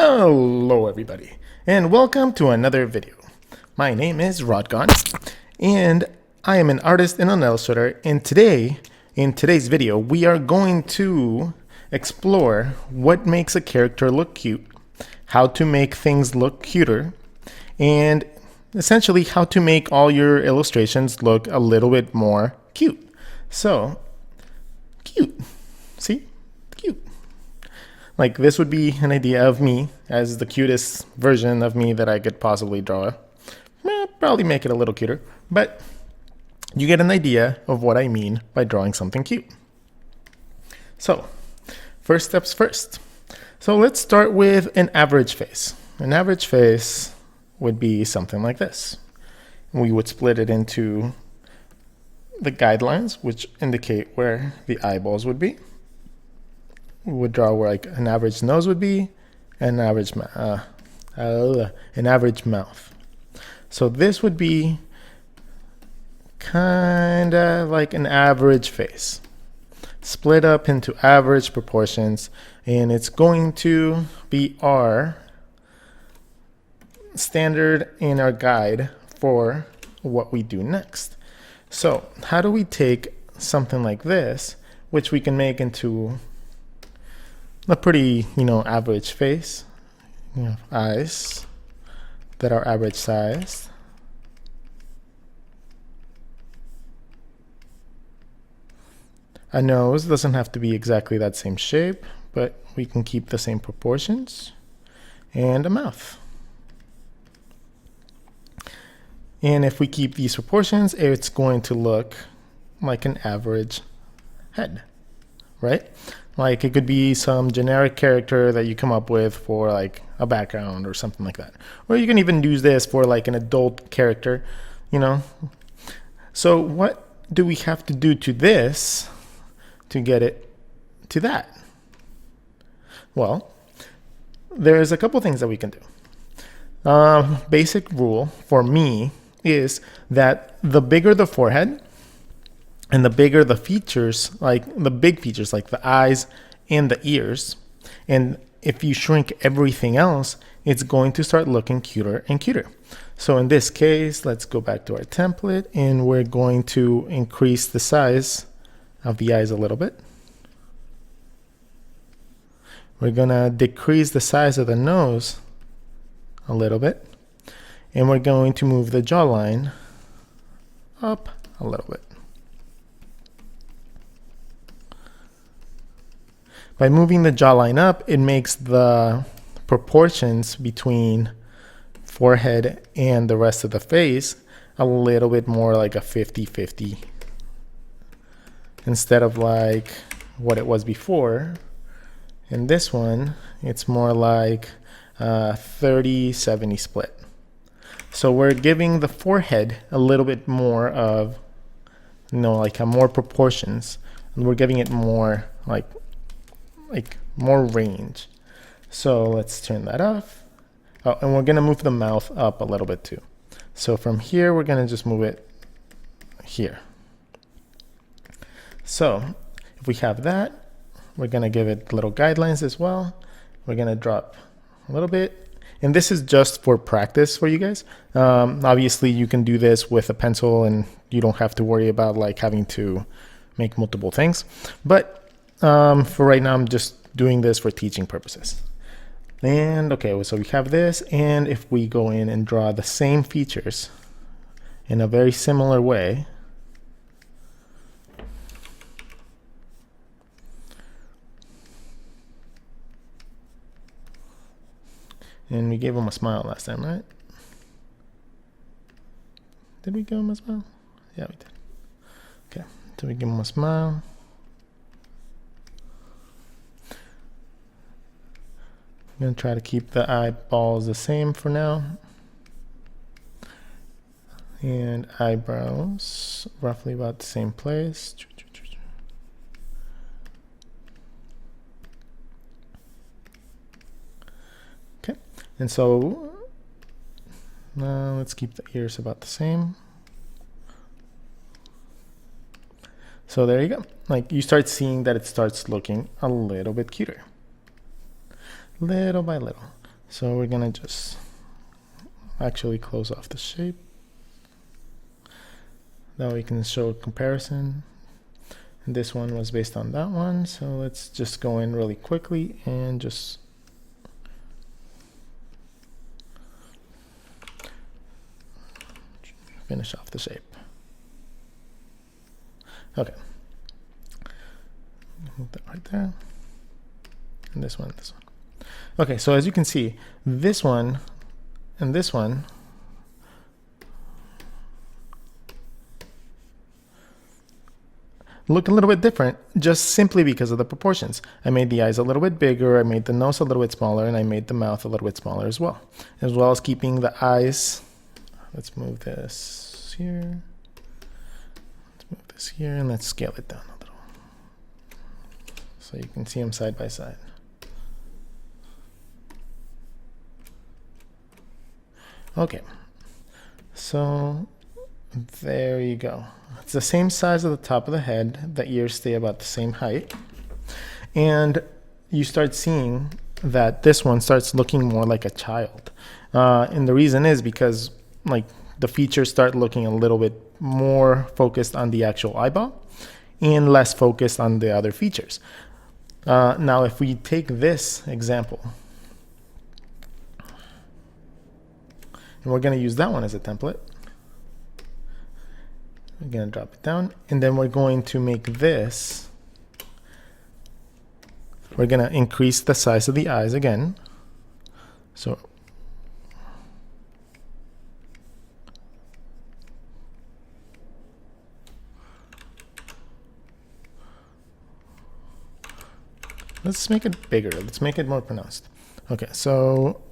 Hello everybody, and welcome to another video. My name is Rodgon, and I am an artist and an illustrator, and in today's video, we are going to explore what makes a character look cute, how to make things look cuter, and essentially how to make all your illustrations look a little bit more cute. So, cute. See? Cute. Like, this would be an idea of me as the cutest version of me that I could possibly draw. Probably make it a little cuter, but you get an idea of what I mean by drawing something cute. So, first steps first. So let's start with an average face. An average face would be something like this. We would split it into the guidelines, which indicate where the eyeballs would be. We would draw where like an average nose would be, an average mouth. So this would be kind of like an average face, split up into average proportions, and it's going to be our standard in our guide for what we do next. So how do we take something like this, which we can make into a pretty, average face, eyes that are average sized. A nose doesn't have to be exactly that same shape, but we can keep the same proportions. And a mouth. And if we keep these proportions, it's going to look like an average head, right? Like it could be some generic character that you come up with for like a background or something like that. Or you can even use this for like an adult character, So what do we have to do to this to get it to that? Well, there's a couple things that we can do. Basic rule for me is that the bigger the forehead, and the bigger the features, like the big features, like the eyes and the ears, and if you shrink everything else, it's going to start looking cuter and cuter. So in this case, let's go back to our template, and we're going to increase the size of the eyes a little bit. We're going to decrease the size of the nose a little bit, and we're going to move the jawline up a little bit. By moving the jawline up, it makes the proportions between forehead and the rest of the face a little bit more like a 50-50. Instead of like what it was before. In this one, it's more like a 30-70 split. So we're giving the forehead a little bit more of, like more proportions. And we're giving it more like more range. So let's turn that off. Oh, and we're going to move the mouth up a little bit too. So from here, we're going to just move it here. So if we have that, we're going to give it little guidelines as well. We're going to drop a little bit. And this is just for practice for you guys. Obviously, you can do this with a pencil and you don't have to worry about like having to make multiple things. But for right now, I'm just doing this for teaching purposes. And okay, so we have this, and if we go in and draw the same features in a very similar way, and we gave him a smile last time, right? Did we give him a smile? Yeah, we did. Okay, so we give him a smile. I'm going to try to keep the eyeballs the same for now. And eyebrows, roughly about the same place. Okay, and so now let's keep the ears about the same. So there you go. Like you start seeing that it starts looking a little bit cuter. Little by little. So we're gonna just actually close off the shape. Now we can show a comparison. This one was based on that one, so let's just go in really quickly and just finish off the shape. Okay. Move that right there. And this one, this one. Okay, so as you can see, this one and this one look a little bit different just simply because of the proportions. I made the eyes a little bit bigger, I made the nose a little bit smaller, and I made the mouth a little bit smaller as well as keeping the eyes. Let's move this here. Let's move this here, and let's scale it down a little so you can see them side by side. Okay, so there you go. It's the same size of the top of the head. The ears stay about the same height. And you start seeing that this one starts looking more like a child. And the reason is because like the features start looking a little bit more focused on the actual eyeball and less focused on the other features. Now, if we take this example, and we're going to use that one as a template. We're going to drop it down, and then we're going to make this. We're going to increase the size of the eyes again. So let's make it bigger. Let's make it more pronounced. Okay, so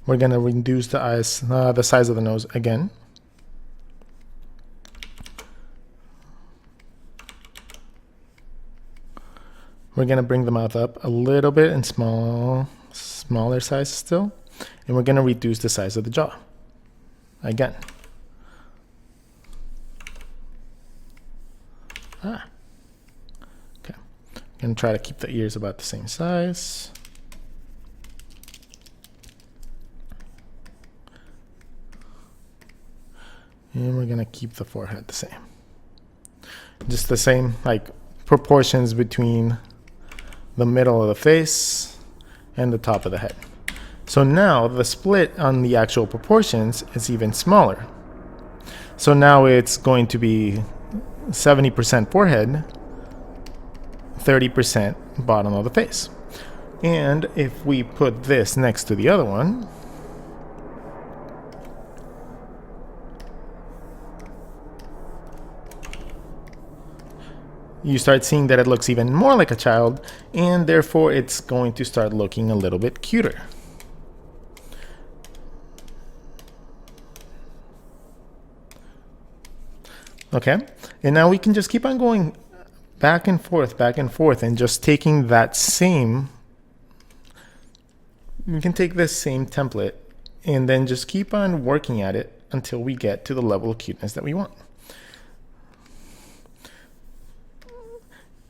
we're going to reduce the eyes, the size of the nose again. We're going to bring the mouth up a little bit in smaller size still. And we're going to reduce the size of the jaw again. Okay. I'm going to try to keep the ears about the same size. And we're going to keep the forehead the same. Just the same like proportions between the middle of the face and the top of the head. So now the split on the actual proportions is even smaller. So now it's going to be 70% forehead, 30% bottom of the face. And if we put this next to the other one, you start seeing that it looks even more like a child, and therefore it's going to start looking a little bit cuter. Okay, and now we can just keep on going back and forth, and just taking that same, we can take this same template and then just keep on working at it until we get to the level of cuteness that we want.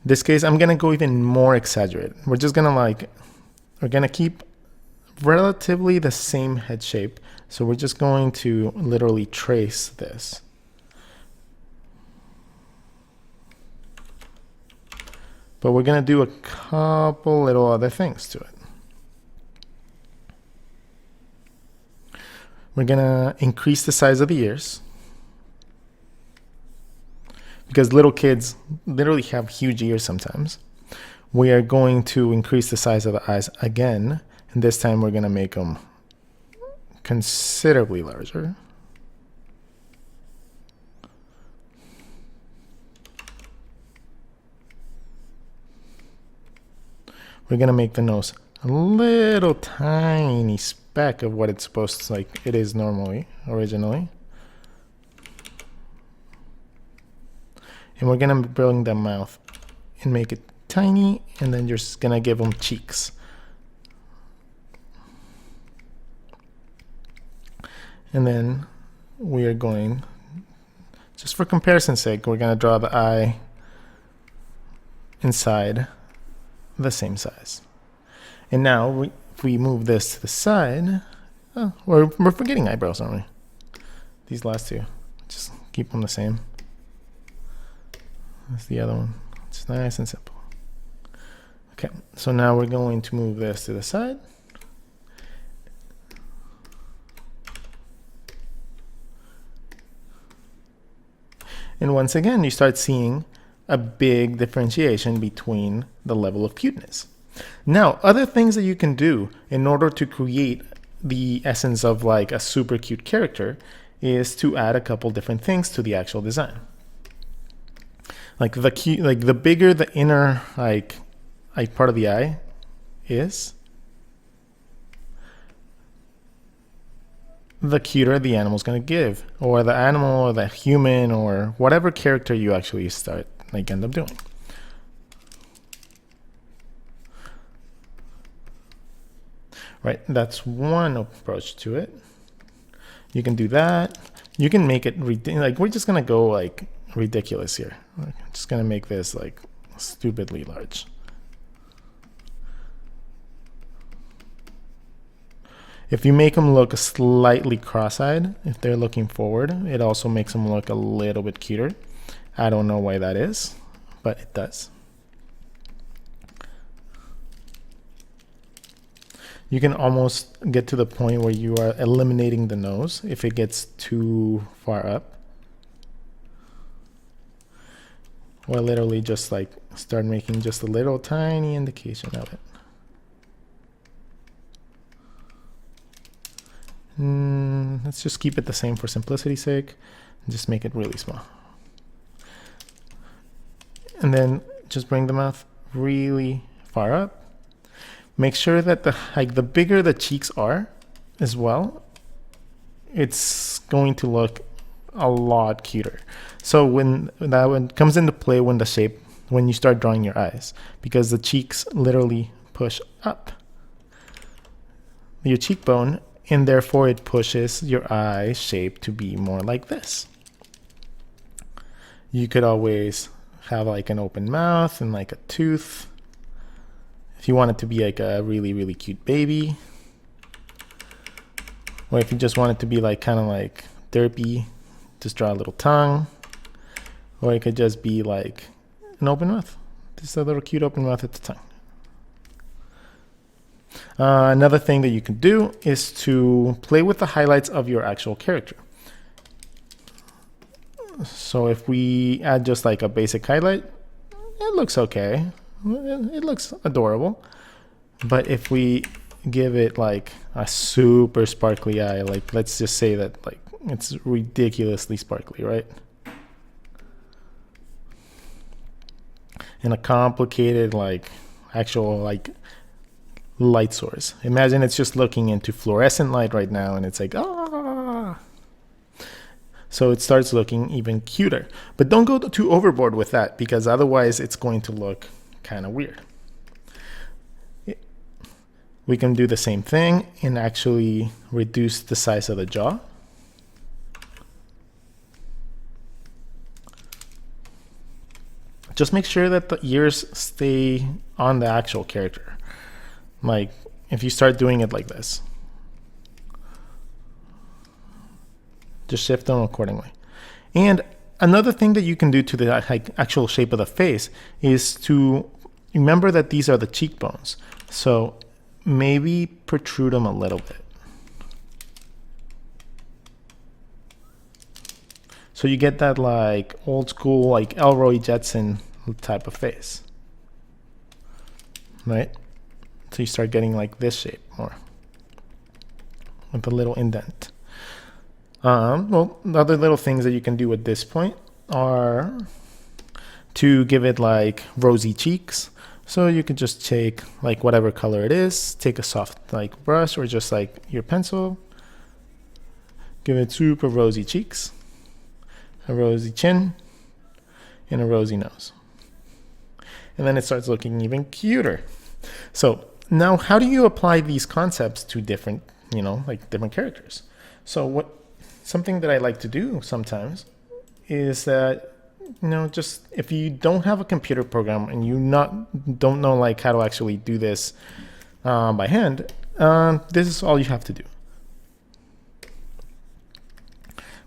This case, I'm gonna go even more exaggerated. We're just gonna we're gonna keep relatively the same head shape. So we're just going to literally trace this. But we're gonna do a couple little other things to it. We're gonna increase the size of the ears, because little kids literally have huge ears sometimes. We are going to increase the size of the eyes again, and this time we're going to make them considerably larger. We're going to make the nose a little tiny speck of what it's supposed to like it is originally. And we're going to bring the mouth and make it tiny, and then you're just going to give them cheeks. And then we are going, just for comparison's sake, we're going to draw the eye inside the same size. And now if we move this to the side, we're forgetting eyebrows, aren't we? These last two, just keep them the same. That's the other one. It's nice and simple. Okay, so now we're going to move this to the side. And once again, you start seeing a big differentiation between the level of cuteness. Now, other things that you can do in order to create the essence of like a super cute character is to add a couple different things to the actual design. Like the bigger the inner like part of the eye is, the cuter the animal's going to give, or the animal or the human or whatever character you actually end up doing. Right, that's one approach to it. You can do that. You can make it like we're just gonna go like ridiculous here. I'm just gonna make this like stupidly large. If you make them look slightly cross-eyed, if they're looking forward, it also makes them look a little bit cuter. I don't know why that is, but it does. You can almost get to the point where you are eliminating the nose if it gets too far up. Or literally just like start making just a little tiny indication of it. Let's just keep it the same for simplicity's sake and just make it really small. And then just bring the mouth really far up. Make sure that the bigger the cheeks are as well, it's going to look a lot cuter. So when that one comes into play when you start drawing your eyes, because the cheeks literally push up your cheekbone, and therefore it pushes your eye shape to be more like this. You could always have like an open mouth and like a tooth. If you want it to be like a really, really cute baby. Or if you just want it to be like kind of like derpy, just draw a little tongue. Or it could just be like an open mouth. Just a little cute open mouth at the tongue. Another thing that you can do is to play with the highlights of your actual character. So if we add just like a basic highlight, it looks okay. It looks adorable. But if we give it like a super sparkly eye, like let's just say that like it's ridiculously sparkly, right? And a complicated like actual like light source. Imagine it's just looking into fluorescent light right now and it's like, ah. So it starts looking even cuter. But don't go too overboard with that, because otherwise it's going to look kind of weird. We can do the same thing and actually reduce the size of the jaw. Just make sure that the ears stay on the actual character. Like if you start doing it like this, just shift them accordingly. And another thing that you can do to the actual shape of the face is to remember that these are the cheekbones. So maybe protrude them a little bit. So you get that like old school, like Elroy Jetson type of face, right? So you start getting like this shape more with a little indent. Well, the other little things that you can do at this point are to give it like rosy cheeks. So you could just take like whatever color it is, take a soft like brush or just like your pencil, give it super rosy cheeks, a rosy chin, and a rosy nose. And then it starts looking even cuter. So now how do you apply these concepts to different, like different characters? So something that I like to do sometimes is that, just if you don't have a computer program and don't know like how to actually do this by hand, this is all you have to do.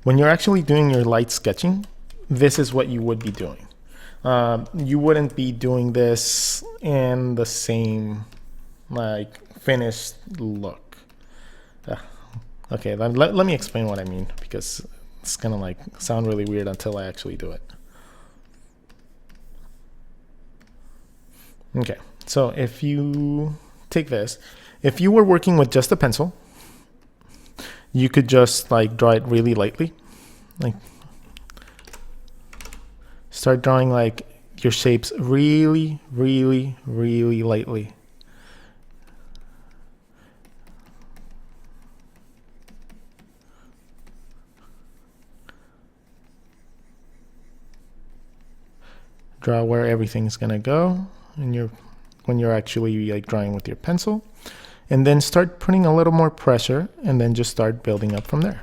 When you're actually doing your light sketching, this is what you would be doing. You wouldn't be doing this in the same like finished look. Okay, let me explain what I mean, because it's gonna like sound really weird until I actually do it. Okay, so if you take this, if you were working with just a pencil, you could just like draw it really lightly. Like start drawing like your shapes really, really, really lightly. Draw where everything's gonna go when you're actually like drawing with your pencil, and then start putting a little more pressure, and then just start building up from there.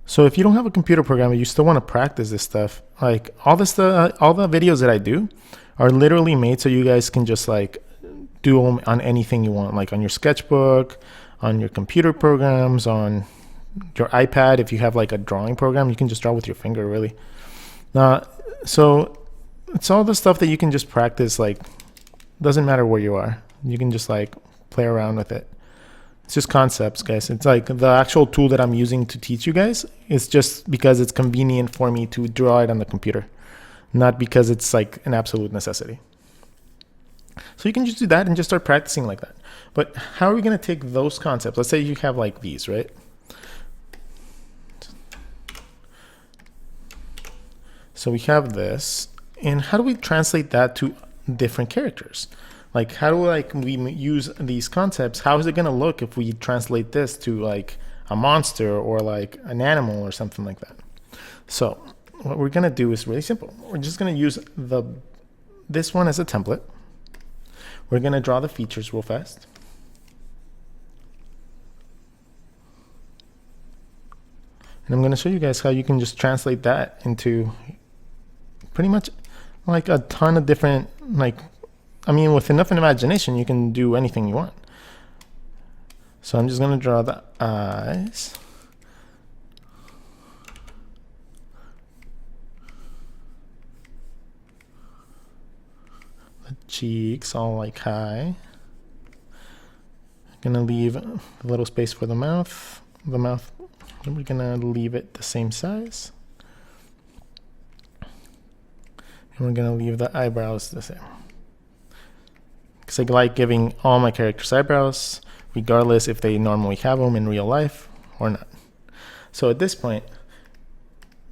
So if you don't have a computer program and you still want to practice this stuff, like all the videos that I do are literally made so you guys can just like do them on anything you want, like on your sketchbook, on your computer programs, on your iPad. If you have like a drawing program, you can just draw with your finger, really. So it's all the stuff that you can just practice. Like, doesn't matter where you are, you can just like play around with it. It's just concepts, guys. It's like the actual tool that I'm using to teach you guys is just because it's convenient for me to draw it on the computer, not because it's like an absolute necessity. So you can just do that and just start practicing like that. But how are we going to take those concepts? Let's say you have like these, right? So we have this, and how do we translate that to different characters? Like, how do we use these concepts? How is it going to look if we translate this to like a monster or like an animal or something like that? So what we're going to do is really simple. We're just going to use this one as a template. We're going to draw the features real fast. And I'm going to show you guys how you can just translate that into pretty much like a ton of different, like, I mean, with enough imagination, you can do anything you want. So I'm just going to draw the eyes. The cheeks all like high. I'm going to leave a little space for the mouth. The mouth, we're going to leave it the same size. And we're going to leave the eyebrows the same. Because I like giving all my characters eyebrows, regardless if they normally have them in real life or not. So at this point,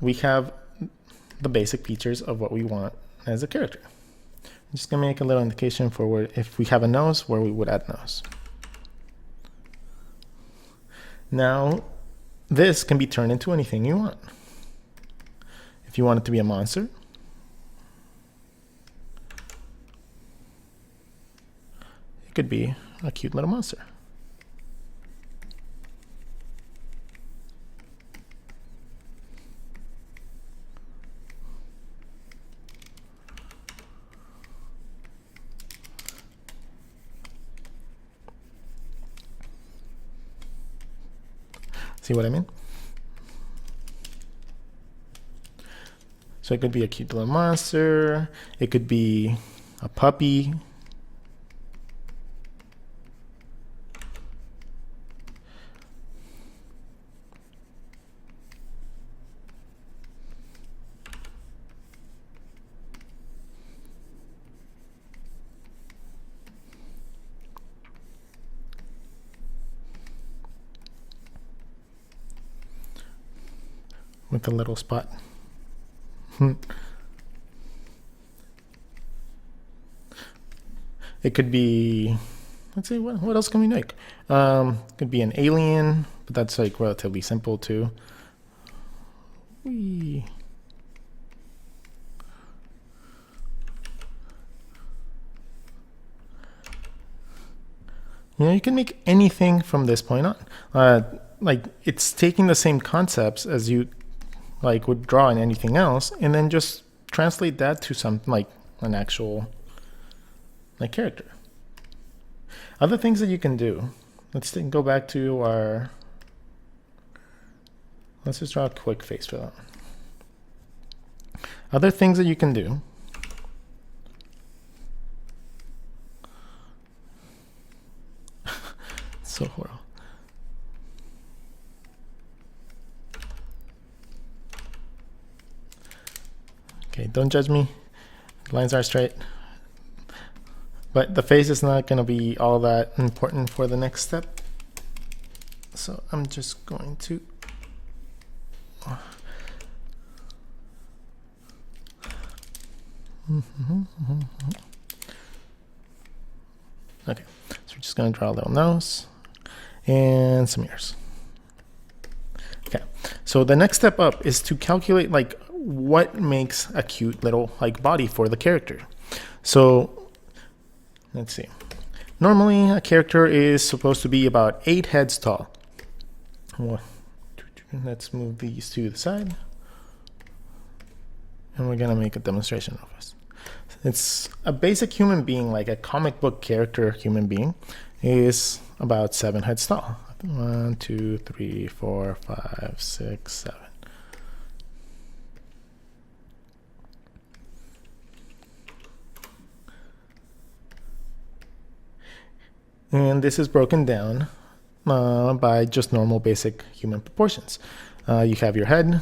we have the basic features of what we want as a character. I'm just going to make a little indication for where, if we have a nose, where we would add nose. Now, this can be turned into anything you want. If you want it to be a monster, it could be a cute little monster. See what I mean? So it could be a cute little monster. It could be a puppy. With a little spot. It could be, let's see, what else can we make? Could be an alien, but that's like relatively simple too. Whee. you can make anything from this point on. Like it's taking the same concepts as you like would draw in anything else, and then just translate that to something like an actual like character. Other things that you can do. Let's go back to our. Let's just draw a quick face for that. Other things that you can do. So horrible. Okay, don't judge me. Lines are straight. But the face is not going to be all that important for the next step. So I'm just going to. Okay, so we're just going to draw a little nose and some ears. Okay, so the next step up is to calculate like what makes a cute little like body for the character. So let's see. Normally a character is supposed to be about 8 heads tall. Let's move these to the side. And we're gonna make a demonstration of this. It's a basic human being, like a comic book character human being, is about 7 heads tall. 1, 2, 3, 4, 5, 6, 7. And this is broken down by just normal basic human proportions. You have your head.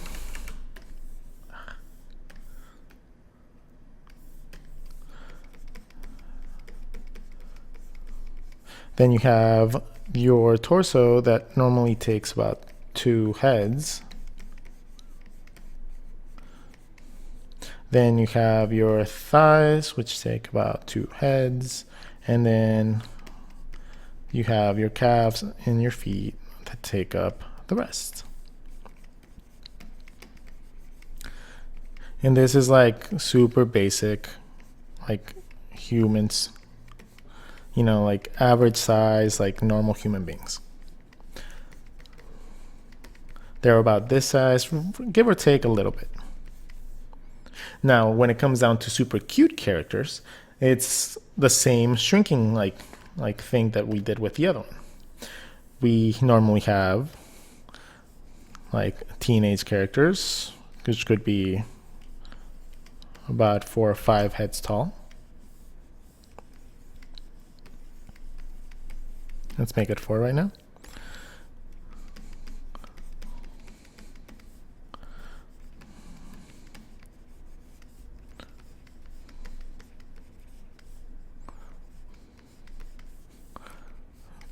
Then you have your torso that normally takes about 2 heads. Then you have your thighs, which take about 2 heads. And then you have your calves and your feet that take up the rest. And this is like super basic, like humans, you know, like average size, like normal human beings. They're about this size, give or take a little bit. Now, when it comes down to super cute characters, it's the same shrinking like thing that we did with the other one. We normally have like teenage characters, which could be about 4 or 5 heads tall. Let's make it 4 right now.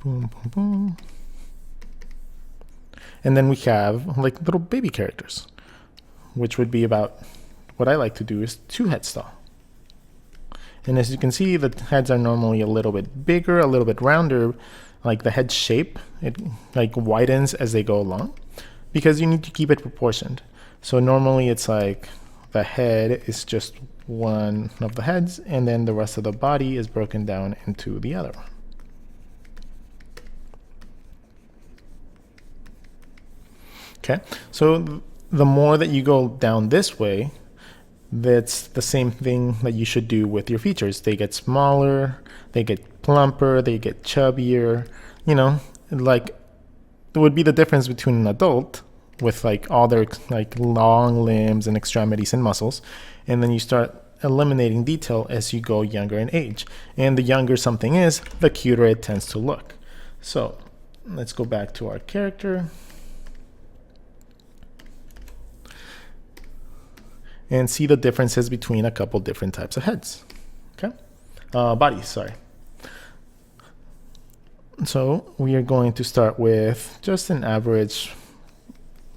Boom, boom, boom. And then we have like little baby characters, which would be about, what I like to do is 2 heads tall. And as you can see, the heads are normally a little bit bigger, a little bit rounder, like the head shape, it like widens as they go along because you need to keep it proportioned. So normally it's like the head is just one of the heads and then the rest of the body is broken down into the other one. Okay, so the more that you go down this way, that's the same thing that you should do with your features. They get smaller, they get plumper, they get chubbier, you know, like it would be the difference between an adult with like all their like long limbs and extremities and muscles, and then you start eliminating detail as you go younger in age. And the younger something is, the cuter it tends to look. So let's go back to our character. And see the differences between a couple different types of heads. Okay, bodies, sorry. So we are going to start with just an average,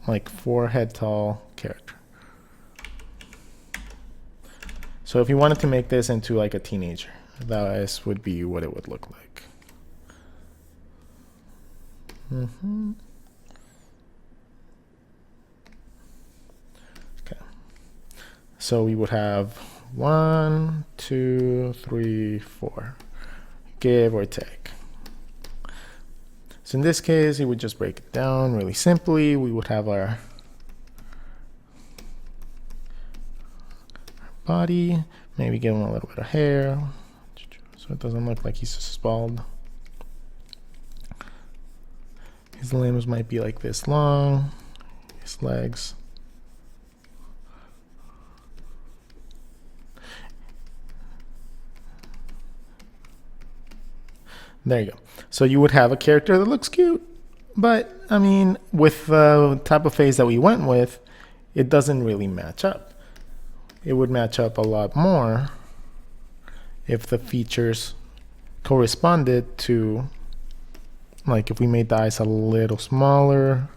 like 4 head tall character. So if you wanted to make this into like a teenager, that would be what it would look like. So we would have 1, 2, 3, 4, give or take. So in this case, we would just break it down really simply. We would have our body, maybe give him a little bit of hair so it doesn't look like he's just bald. His limbs might be like this long, his legs. There you go. So you would have a character that looks cute, but I mean, with the type of face that we went with, it doesn't really match up. It would match up a lot more if the features corresponded to, like if we made the eyes a little smaller,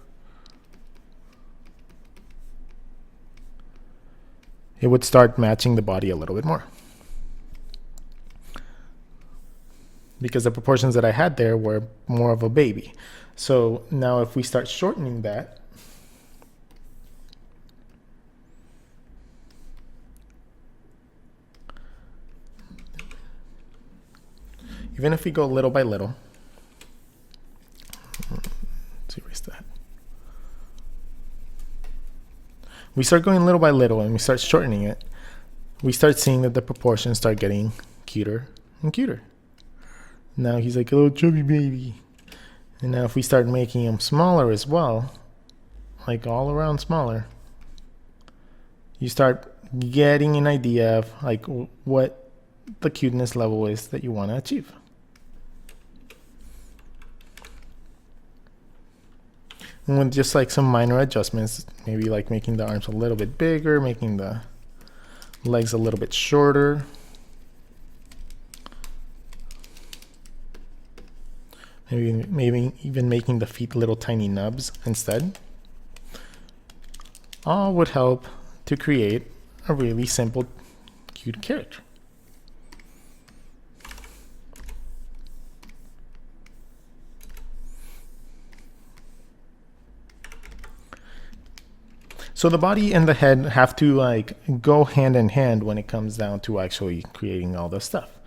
it would start matching the body a little bit more. Because the proportions that I had there were more of a baby. So now if we start shortening that, even if we go little by little, let's erase that. We start going little by little and we start shortening it, we start seeing that the proportions start getting cuter and cuter. Now he's like a little chubby baby. And now if we start making him smaller as well, like all around smaller, you start getting an idea of like what the cuteness level is that you want to achieve. And with just like some minor adjustments, maybe like making the arms a little bit bigger, making the legs a little bit shorter. Maybe even making the feet little tiny nubs instead. All would help to create a really simple, cute character. So the body and the head have to like go hand in hand when it comes down to actually creating all this stuff.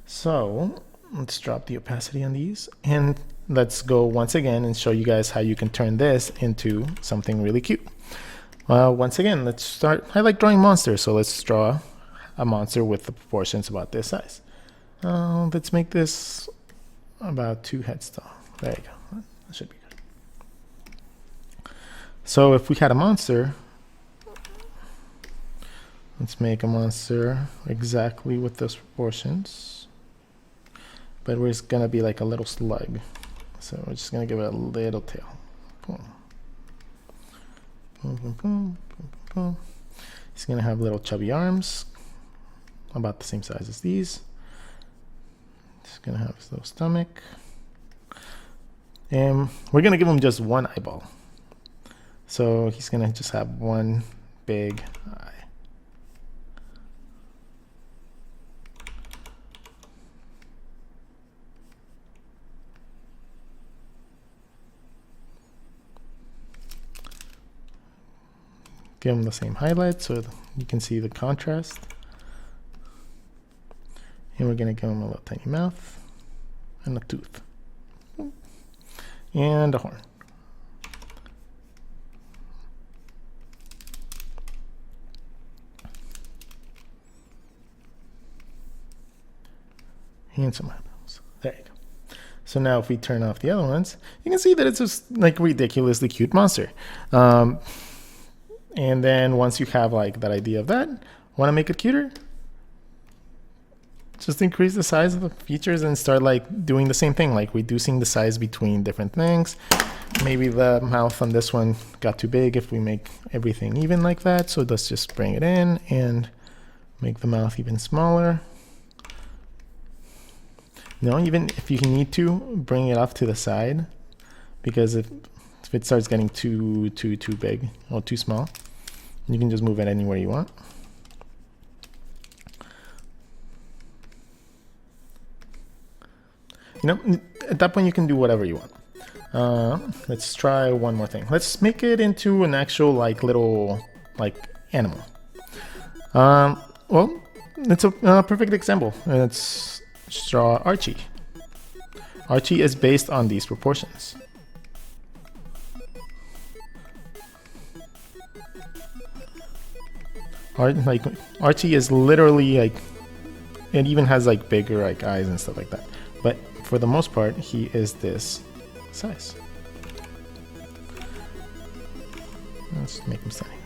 So let's drop the opacity on these and let's go once again and show you guys how you can turn this into something really cute. Once again, let's start. I like drawing monsters, so let's draw a monster with the proportions about this size. Let's make this about 2 heads tall. There you go. That should be good. So if we had a monster, let's make a monster exactly with those proportions. But we're just gonna be like a little slug. So we're just gonna give it a little tail. Boom. Boom, boom, boom, boom, boom. He's gonna have little chubby arms, about the same size as these. He's gonna have his little stomach. And we're gonna give him just one eyeball. So he's gonna just have one big eye. Give them the same highlight so you can see the contrast. And we're going to give them a little tiny mouth and a tooth and a horn. And some eyeballs. There you go. So now if we turn off the other ones, you can see that it's just like a ridiculously cute monster. And then once you have like that idea of that, want to make it cuter? Just increase the size of the features and start like doing the same thing, like reducing the size between different things. Maybe the mouth on this one got too big if we make everything even like that. So let's just bring it in and make the mouth even smaller. No, even if you need to, bring it off to the side, because if it starts getting too big or too small, you can just move it anywhere you want. You know, at that point you can do whatever you want. Let's try one more thing. Let's make it into an actual like little like animal. Well, it's a perfect example. Let's draw Archie. Archie is based on these proportions. Archie is literally like, it even has like bigger like eyes and stuff like that. But for the most part, he is this size. Let's make him standing.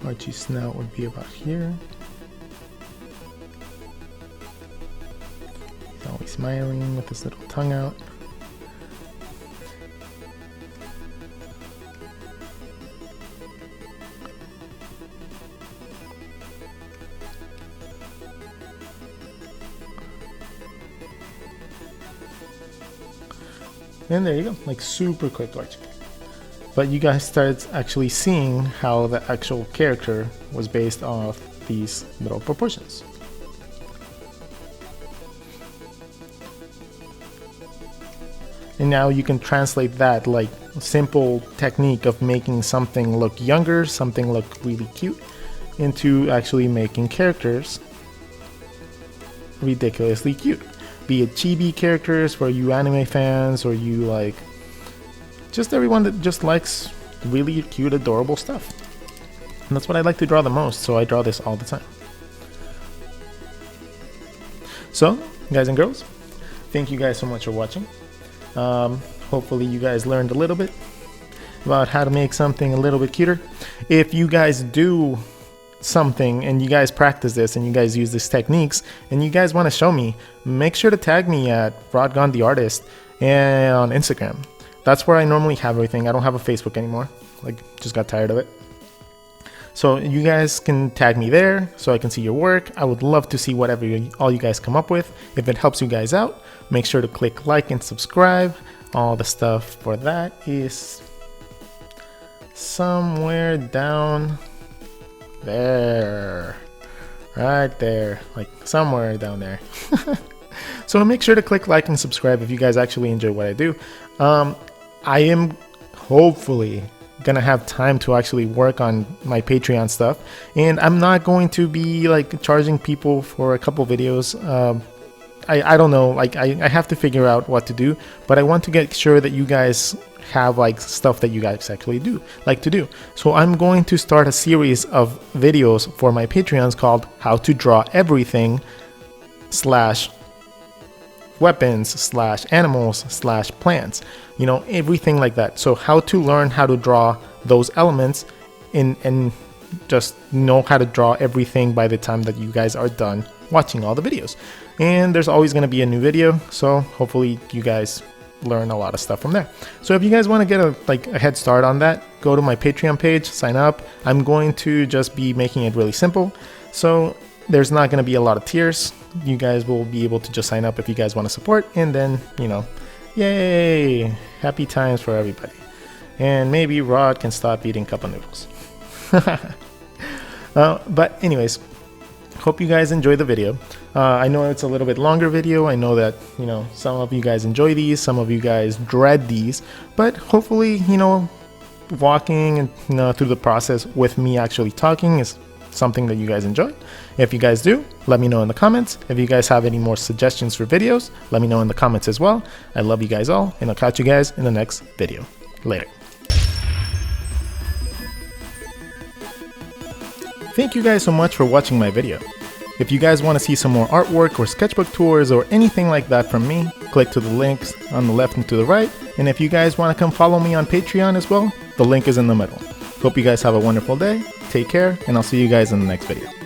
Archie's snout would be about here. He's always smiling with his little tongue out. And there you go, like super quick Archie. But you guys started actually seeing how the actual character was based off these little proportions. And now you can translate that like simple technique of making something look younger, something look really cute, into actually making characters ridiculously cute. Be it chibi characters for you anime fans, or you like just everyone that just likes really cute, adorable stuff. And that's what I like to draw the most, so I draw this all the time. So, guys and girls, thank you guys so much for watching. Hopefully you guys learned a little bit about how to make something a little bit cuter. If you guys do something and you guys practice this and you guys use these techniques and you guys want to show me, make sure to tag me at Rodgon the Artist and on Instagram. That's where I normally have everything. I don't have a Facebook anymore. Like, just got tired of it. So you guys can tag me there so I can see your work. I would love to see whatever all you guys come up with. If it helps you guys out, make sure to click like and subscribe. All the stuff for that is somewhere down there. Right there. Like somewhere down there. So make sure to click like and subscribe if you guys actually enjoy what I do. I am hopefully gonna have time to actually work on my Patreon stuff, and I'm not going to be like charging people for a couple videos. I don't know, like I have to figure out what to do, but I want to get sure that you guys have like stuff that you guys actually like to do. So I'm going to start a series of videos for my Patreons called How to Draw Everything / weapons / animals / plants, you know, everything like that. So how to learn how to draw those elements and just know how to draw everything by the time that you guys are done watching all the videos. And there's always going to be a new video, so hopefully you guys learn a lot of stuff from there. So if you guys want to get a head start on that, go to my Patreon page, sign up. I'm going to just be making it really simple, so there's not going to be a lot of tiers. You guys will be able to just sign up if you guys want to support, and then, you know, yay, happy times for everybody. And maybe Rod can stop eating cup of noodles. But anyways, hope you guys enjoy the video. I know it's a little bit longer video. I know that, you know, some of you guys enjoy these, some of you guys dread these, but hopefully, you know, walking and, you know, through the process with me actually talking is something that you guys enjoy. If you guys do, let me know in the comments. If you guys have any more suggestions for videos, let me know in the comments as well. I love you guys all, and I'll catch you guys in the next video. Later. Thank you guys so much for watching my video. If you guys want to see some more artwork or sketchbook tours or anything like that from me, click to the links on the left and to the right. And if you guys want to come follow me on Patreon as well, the link is in the middle. Hope you guys have a wonderful day. Take care, and I'll see you guys in the next video.